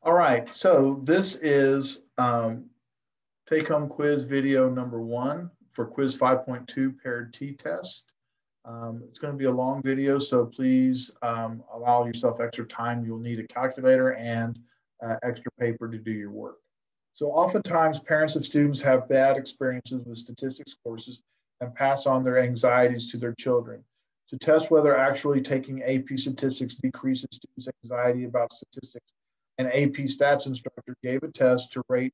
All right, so this is take-home quiz video number 1 for quiz 5.2 paired t-test. It's going to be a long video, so please allow yourself extra time. You'll need a calculator and extra paper to do your work. So oftentimes parents of students have bad experiences with statistics courses and pass on their anxieties to their children. To test whether actually taking AP statistics decreases students' anxiety about statistics, an AP stats instructor gave a test to rate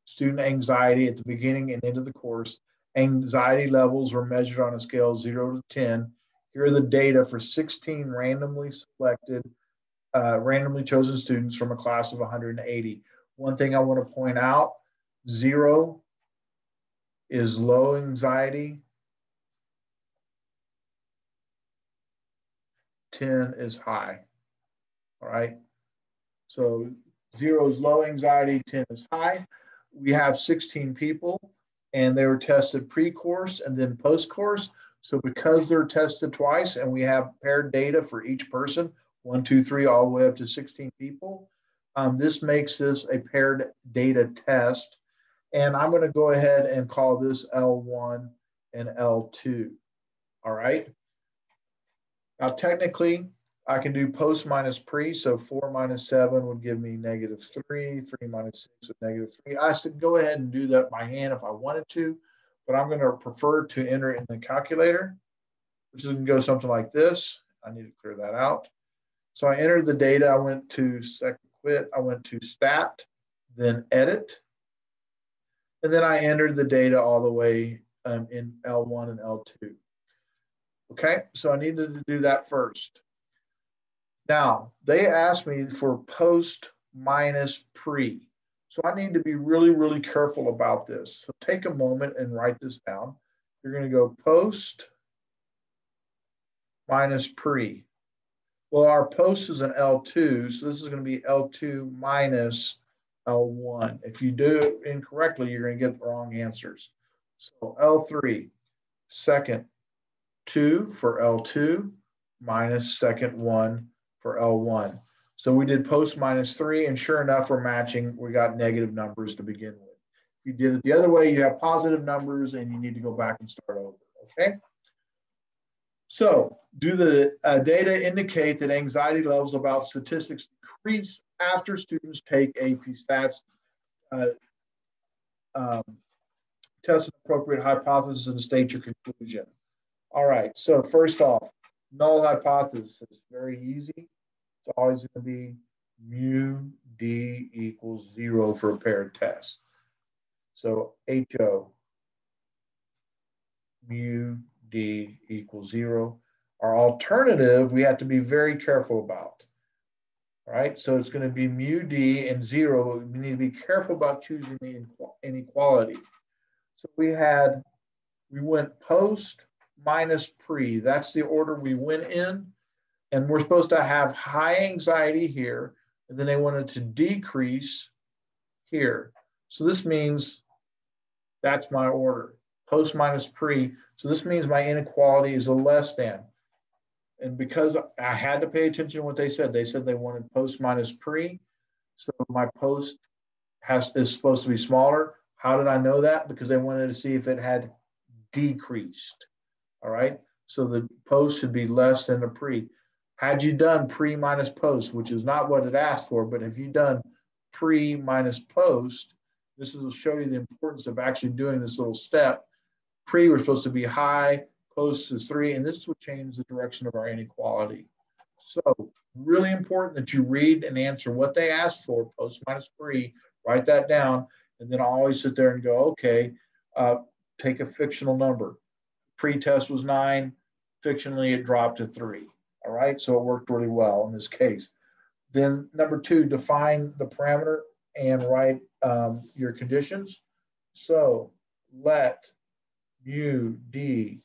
student anxiety at the beginning and end of the course. Anxiety levels were measured on a scale of 0 to 10. Here are the data for 16 randomly selected, randomly chosen students from a class of 180. One thing I want to point out, 0 is low anxiety, 10 is high. All right. So 0 is low anxiety, 10 is high. We have 16 people, and they were tested pre-course and then post-course. So because they're tested twice and we have paired data for each person, 1, 2, 3, all the way up to 16 people, this makes this a paired data test. And I'm going to go ahead and call this L1 and L2. All right. Now, technically, I can do post minus pre, so 4 minus 7 would give me -3, 3 minus 6 would -3. I should go ahead and do that by hand if I wanted to, but I'm going to prefer to enter it in the calculator, which is going to go something like this. I need to clear that out. So I entered the data. I went to SecQuit. I went to Stat, then Edit, and then I entered the data all the way in L1 and L2. Okay, so I needed to do that first. Now, they asked me for post minus pre. So I need to be really, really careful about this. So take a moment and write this down. You're going to go post minus pre. Well, our post is an L2, so this is going to be L2 minus L1. If you do it incorrectly, you're going to get the wrong answers. So L3, second 2 for L2 minus second 1 for L1. So we did post minus 3, and sure enough, we're matching. We got negative numbers to begin with. If you did it the other way, you have positive numbers, and you need to go back and start over, okay? So do the data indicate that anxiety levels about statistics decrease after students take AP stats, test an appropriate hypothesis, and state your conclusion? All right, so first off, null hypothesis, very easy. It's always going to be mu D equals 0 for a paired test. So HO, mu D equals 0. Our alternative, we have to be very careful about. All right, so it's going to be mu D and 0. We need to be careful about choosing the inequality. So we went post minus pre. That's the order we went in. And we're supposed to have high anxiety here, and then they wanted to decrease here. So this means that's my order, post minus pre. So this means my inequality is a less than. And because I had to pay attention to what they said they wanted post minus pre. So my post is supposed to be smaller. How did I know that? Because they wanted to see if it had decreased. All right. So the post should be less than the pre. Had you done pre minus post, which is not what it asked for, but if you done pre minus post, this will show you the importance of actually doing this little step. Pre was supposed to be high, post is 3, and this will change the direction of our inequality. So really important that you read and answer what they asked for, post minus pre, write that down, and then always sit there and go, okay, take a fictional number. Pre-test was 9, fictionally it dropped to 3. All right, so it worked really well in this case. Then number 2, define the parameter and write your conditions. So let mu D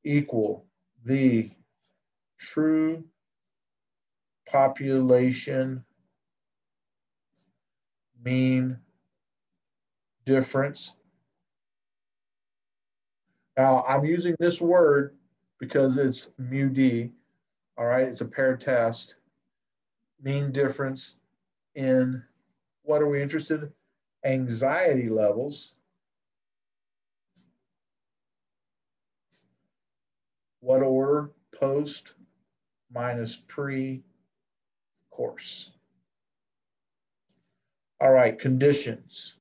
equal the true population mean difference. Now I'm using this word because it's mu D. All right, it's a paired test. Mean difference in what are we interested in? Anxiety levels. What order? Post minus pre-course. All right, conditions.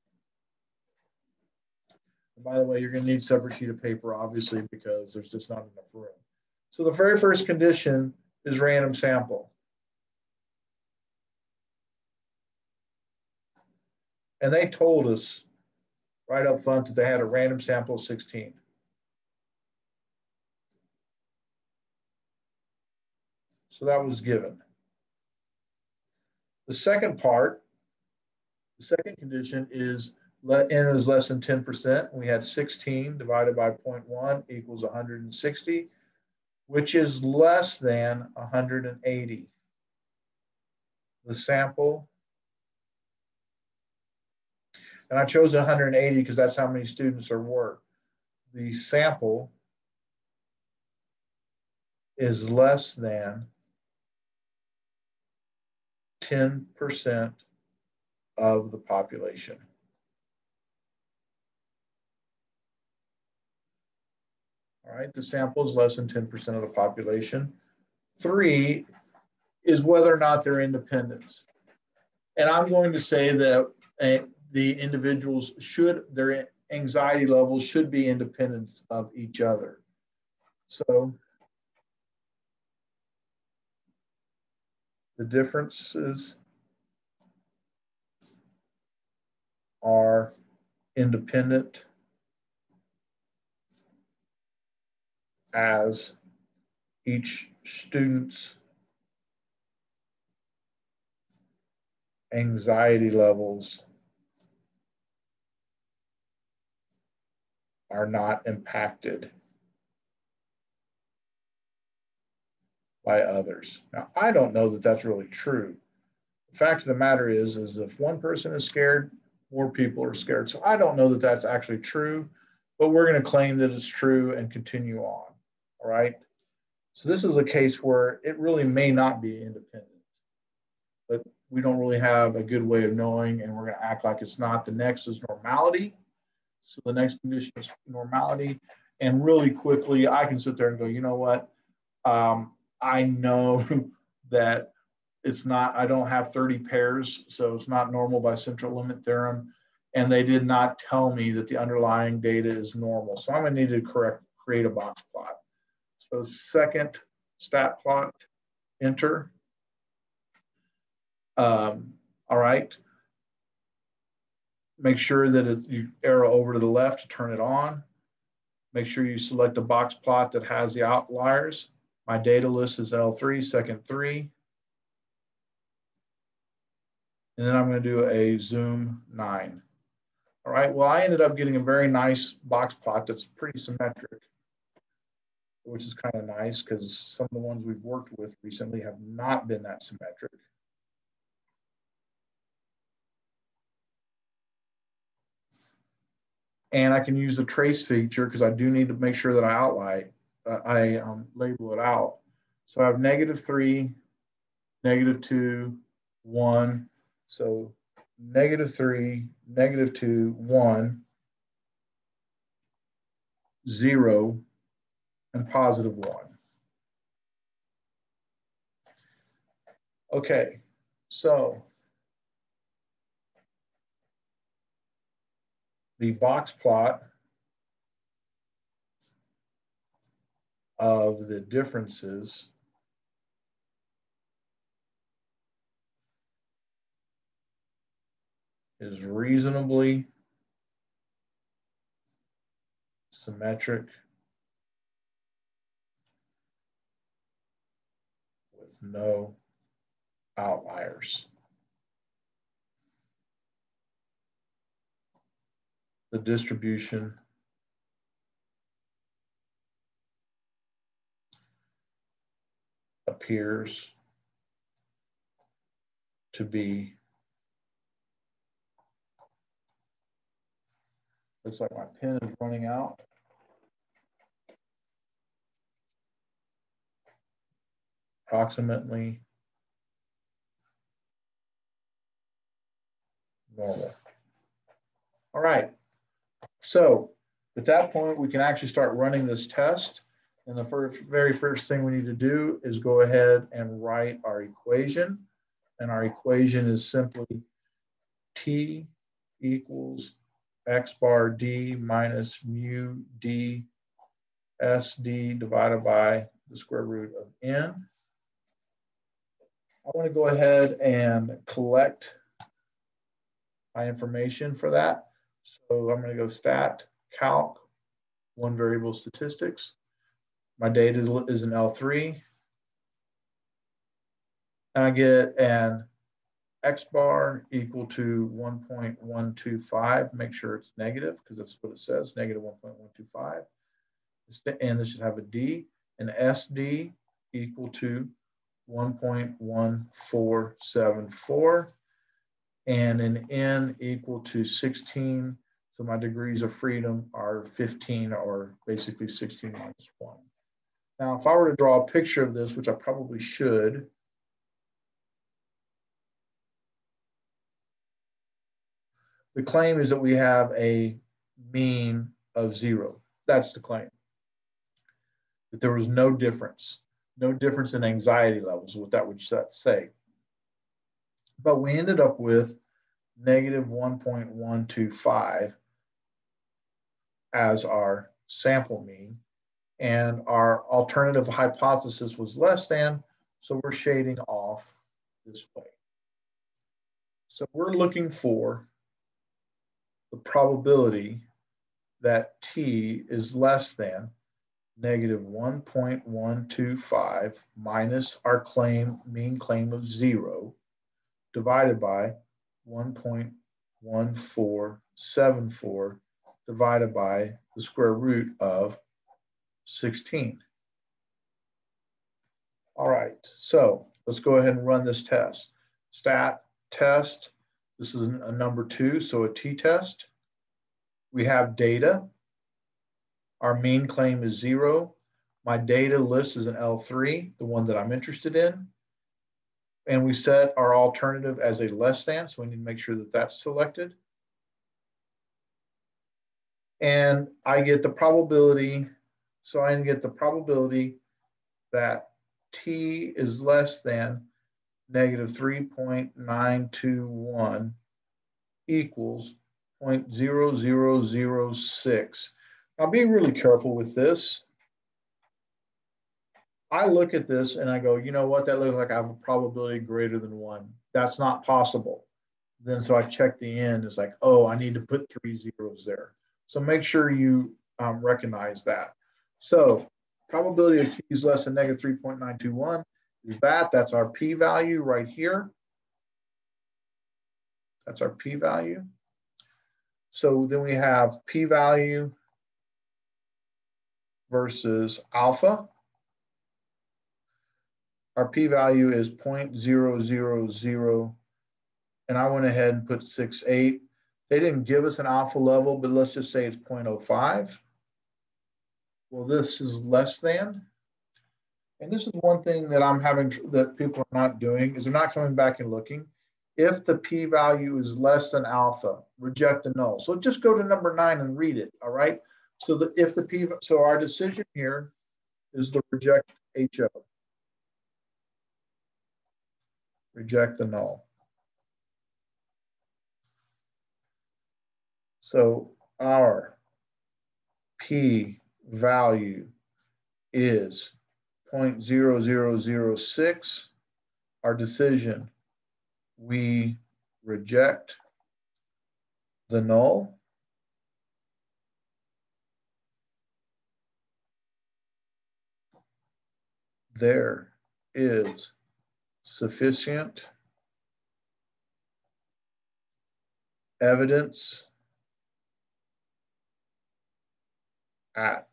And by the way, you're going to need a separate sheet of paper, obviously, because there's just not enough room. So the very first condition is random sample. And they told us right up front that they had a random sample of 16. So that was given. The second part, the second condition is let n is less than 10%. We had 16 divided by 0.1 equals 160, which is less than 180. The sample, and I chose 180 because that's how many students there were. The sample is less than 10% of the population. All right, the sample is less than 10% of the population. 3 is whether or not they're independent. And I'm going to say that the individuals should, their anxiety levels should be independent of each other. So the differences are independent as each student's anxiety levels are not impacted by others. Now, I don't know that that's really true. The fact of the matter is if one person is scared, more people are scared. So I don't know that that's actually true, but we're going to claim that it's true and continue on. All right. So this is a case where it really may not be independent, but we don't really have a good way of knowing, and we're going to act like it's not. The next is normality. So the next condition is normality. And really quickly, I can sit there and go, you know what? I know that it's not, I don't have 30 pairs, so it's not normal by central limit theorem. And they did not tell me that the underlying data is normal. So I'm going to need to create a box plot. So second stat plot, enter. All right. Make sure that you arrow over to the left to turn it on. Make sure you select a box plot that has the outliers. My data list is L3, second 3. And then I'm going to do a zoom 9. All right, well, I ended up getting a very nice box plot that's pretty symmetric, which is kind of nice because some of the ones we've worked with recently have not been that symmetric. And I can use the trace feature because I do need to make sure that I label it out. So I have -3, -2, 1. So -3, -2, 1, 0, and +1. Okay, so the box plot of the differences is reasonably symmetric with no outliers. The distribution appears to be, looks like my pen is running out. Approximately normal. All right. So at that point, we can actually start running this test. And the very first thing we need to do is go ahead and write our equation. And our equation is simply T equals X bar D minus mu D SD divided by the square root of N. I want to go ahead and collect my information for that. So I'm going to go stat, calc, one variable statistics. My data is an L3. And I get an X bar equal to 1.125. Make sure it's negative because that's what it says, negative 1.125. And this should have a D, and SD equal to 1.1474, and an N equal to 16. So my degrees of freedom are 15, or basically 16 minus 1. Now, if I were to draw a picture of this, which I probably should, the claim is that we have a mean of 0. That's the claim. That there was no difference in anxiety levels, what that would say. But we ended up with negative 1.125 as our sample mean, and our alternative hypothesis was less than, so we're shading off this way. So we're looking for the probability that T is less than negative 1.125 minus our mean claim of 0 divided by 1.1474 divided by the square root of 16. All right, so let's go ahead and run this test. Stat test, this is a number 2, so a t-test. We have data. Our mean claim is 0. My data list is an L3, the one that I'm interested in. And we set our alternative as a less than, so we need to make sure that that's selected. And I get the probability, so I get the probability that T is less than negative 3.921 equals 0.0006. Now be really careful with this. I look at this and I go, you know what, that looks like I have a probability greater than 1. That's not possible. Then so I check the end, it's like, oh, I need to put 3 zeros there. So make sure you recognize that. So probability of T is less than negative 3.921 is that's our p-value right here. That's our p-value. So then we have p-value versus alpha. Our p-value is 0.000, and I went ahead and put 6.8. They didn't give us an alpha level, but let's just say it's 0.05. Well, this is less than. And this is one thing that I'm having that people are not doing is they're not coming back and looking. If the p-value is less than alpha, reject the null. So just go to number 9 and read it, all right? So that if the so our decision here is to reject HO. Reject the null. So our p-value is 0.0006. Our decision, we reject the null. There is sufficient evidence at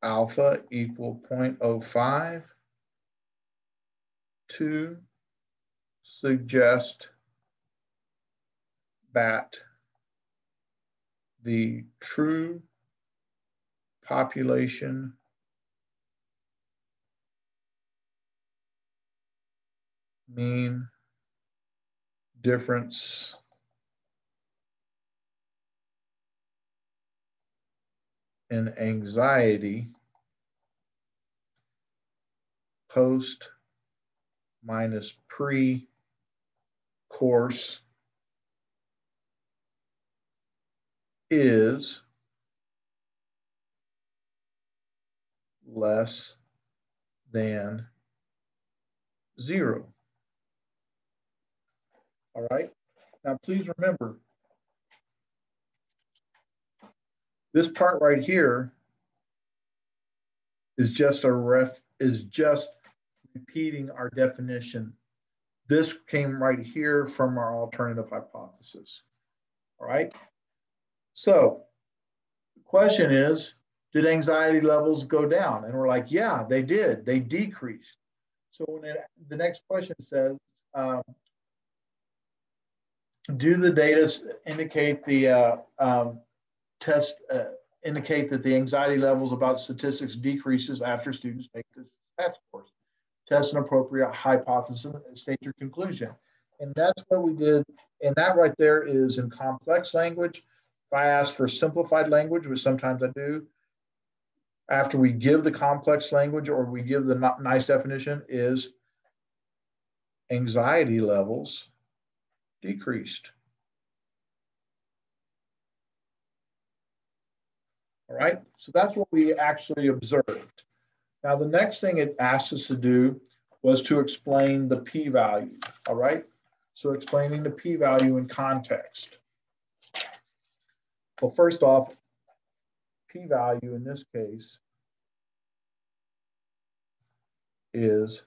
alpha equal 0.05 to suggest that the true population mean difference in anxiety post minus pre-course is less than 0. All right. Now, please remember, this part right here is just repeating our definition. This came right here from our alternative hypothesis. All right. So the question is, did anxiety levels go down? And we're like, yeah, they did. They decreased. So when the next question says, do the data indicate the test indicate that the anxiety levels about statistics decreases after students take the stats course? Test an appropriate hypothesis and state your conclusion. And that's what we did. And that right there is in complex language. If I ask for simplified language, which sometimes I do, after we give the complex language or we give the nice definition, is anxiety levels decreased. All right, so that's what we actually observed. Now, the next thing it asked us to do was to explain the p-value. All right, so explaining the p-value in context. Well, first off, p-value in this case is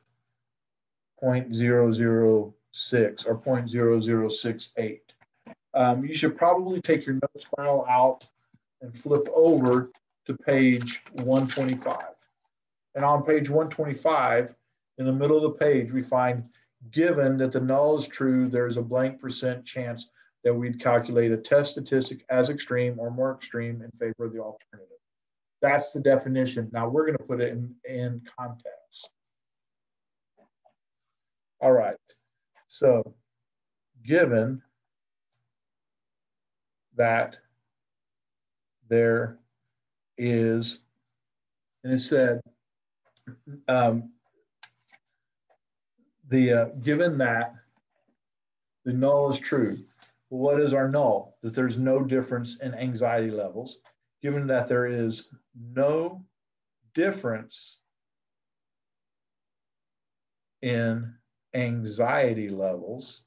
0.006 or 0.0068. You should probably take your notes file out and flip over to page 125. And on page 125, in the middle of the page, we find, given that the null is true, there's a blank % chance that we'd calculate a test statistic as extreme or more extreme in favor of the alternative. That's the definition. Now we're going to put it in context. All right. So given that there is, and it said, given that the null is true, well, what is our null? That there's no difference in anxiety levels. Given that there is no difference in anxiety levels,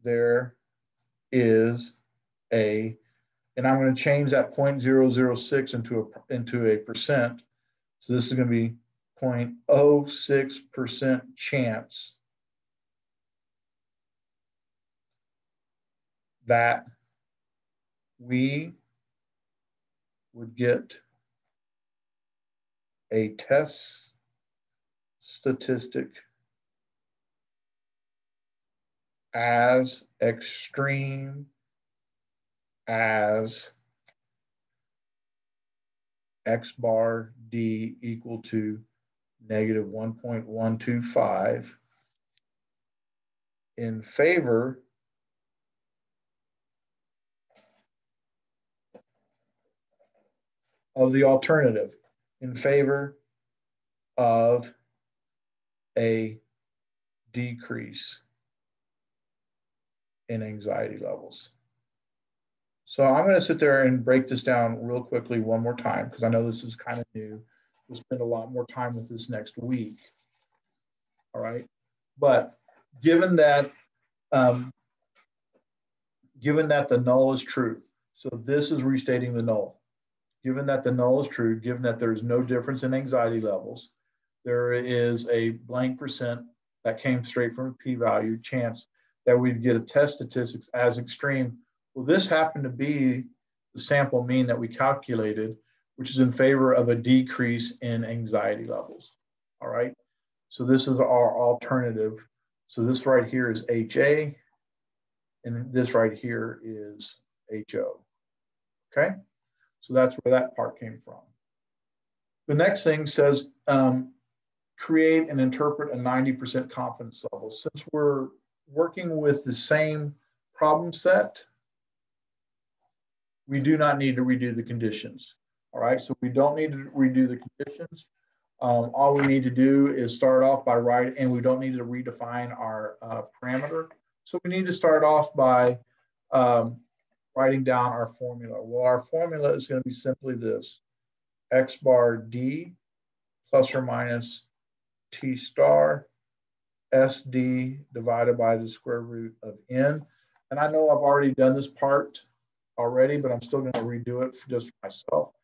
there is a, and I'm going to change that 0.006 into a percent. So this is going to be 0.06% chance that we would get a test statistic as extreme as x bar d equal to negative 1.125 in favor of the alternative, in favor of a decrease in anxiety levels. So I'm going to sit there and break this down real quickly one more time, because I know this is kind of new. We'll spend a lot more time with this next week. All right. But given that the null is true, so this is restating the null. Given that the null is true, given that there's no difference in anxiety levels, there is a blank % that came straight from a p-value chance that we'd get a test statistics as extreme. Well, this happened to be the sample mean that we calculated, which is in favor of a decrease in anxiety levels. All right. So this is our alternative. So this right here is HA, and this right here is HO. Okay. So that's where that part came from. The next thing says, create and interpret a 90% confidence level. Since we're working with the same problem set, we do not need to redo the conditions. All right, so we don't need to redo the conditions. All we need to do is start off by writing, and we don't need to redefine our parameter. So we need to start off by writing down our formula. Well, our formula is going to be simply this: x bar d plus or minus t star SD divided by the square root of n. And I know I've already done this part already, but I'm still going to redo it just for myself.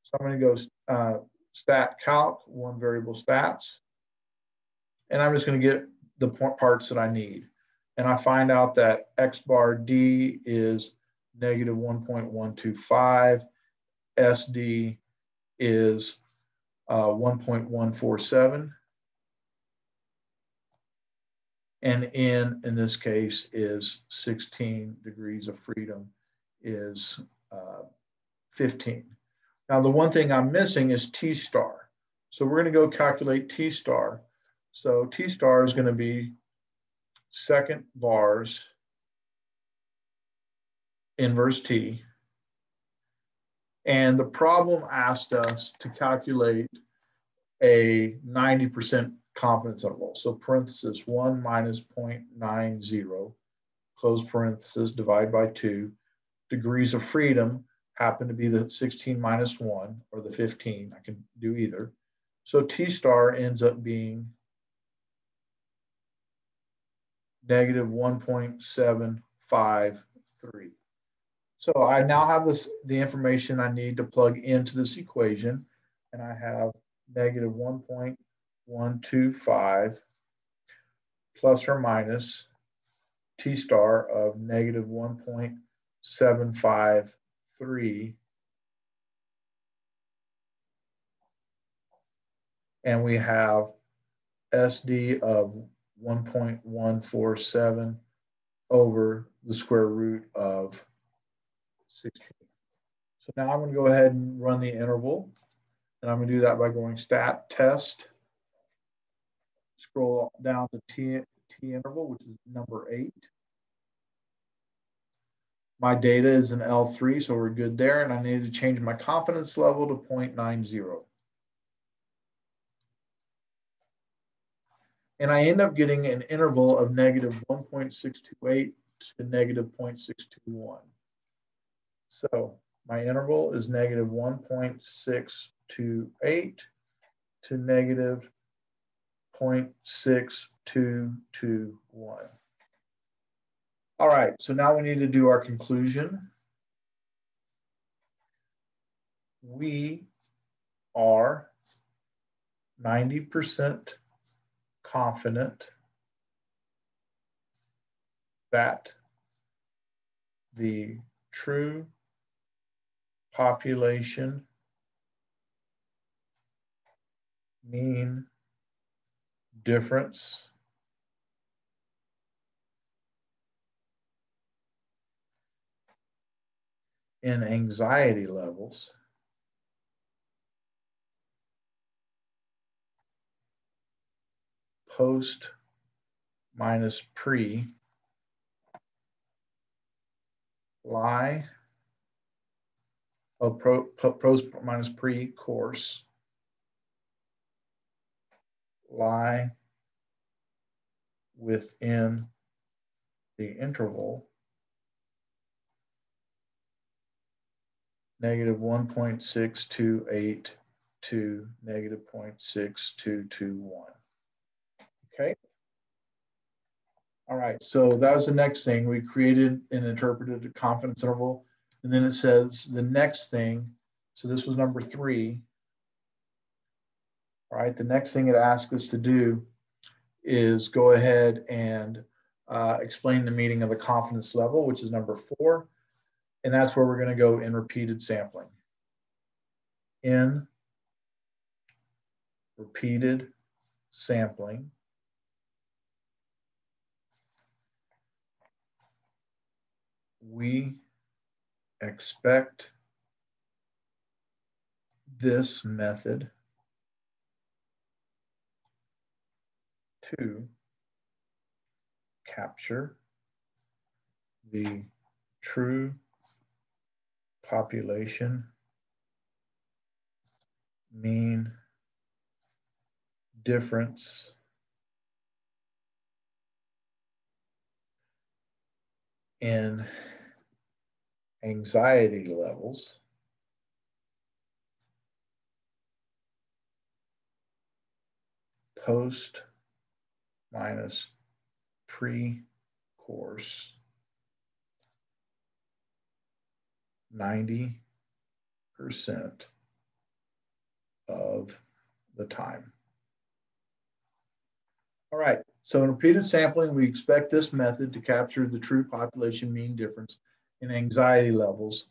So I'm going to go stat calc, one variable stats, and I'm just going to get the parts that I need. And I find out that x bar d is negative 1.125, SD is 1.147, and n in this case is 16 degrees of freedom is 15. Now the one thing I'm missing is t star. So we're going to go calculate t star. So t star is going to be second vars inverse t. And the problem asked us to calculate a 90% confidence interval. So parenthesis 1 minus 0.90, close parenthesis, divide by 2. Degrees of freedom happen to be the 16 minus 1, or the 15. I can do either. So t star ends up being negative 1.753. So I now have the information I need to plug into this equation, and I have negative 1.125 plus or minus t star of negative 1.753, and we have SD of 1.147 over the square root of 16. So now I'm going to go ahead and run the interval, and I'm going to do that by going stat test, scroll down to t interval, which is number 8. My data is an L3, so we're good there, and I need to change my confidence level to 0.90. And I end up getting an interval of negative 1.628 to negative 0.621. So my interval is negative 1.628 to negative 0.6221. All right, so now we need to do our conclusion. We are 90% confident that the true population mean difference in anxiety levels post minus pre lie, post minus pre course lie within the interval negative 1.628 to negative 0.6221. Okay. All right, so that was the next thing. We created and interpreted a confidence interval. And then it says the next thing, so this was number 3. All right, the next thing it asks us to do is go ahead and explain the meaning of the confidence level, which is number 4. And that's where we're going to go in repeated sampling. In repeated sampling, we expect this method to capture the true population mean difference in anxiety levels post minus pre-course 90% of the time. All right, so in repeated sampling, we expect this method to capture the true population mean difference in anxiety levels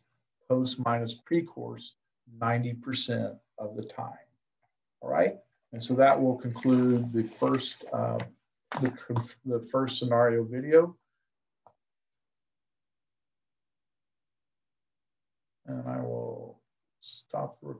post minus pre-course 90% of the time. All right, and so that will conclude the first scenario video. And I will stop recording.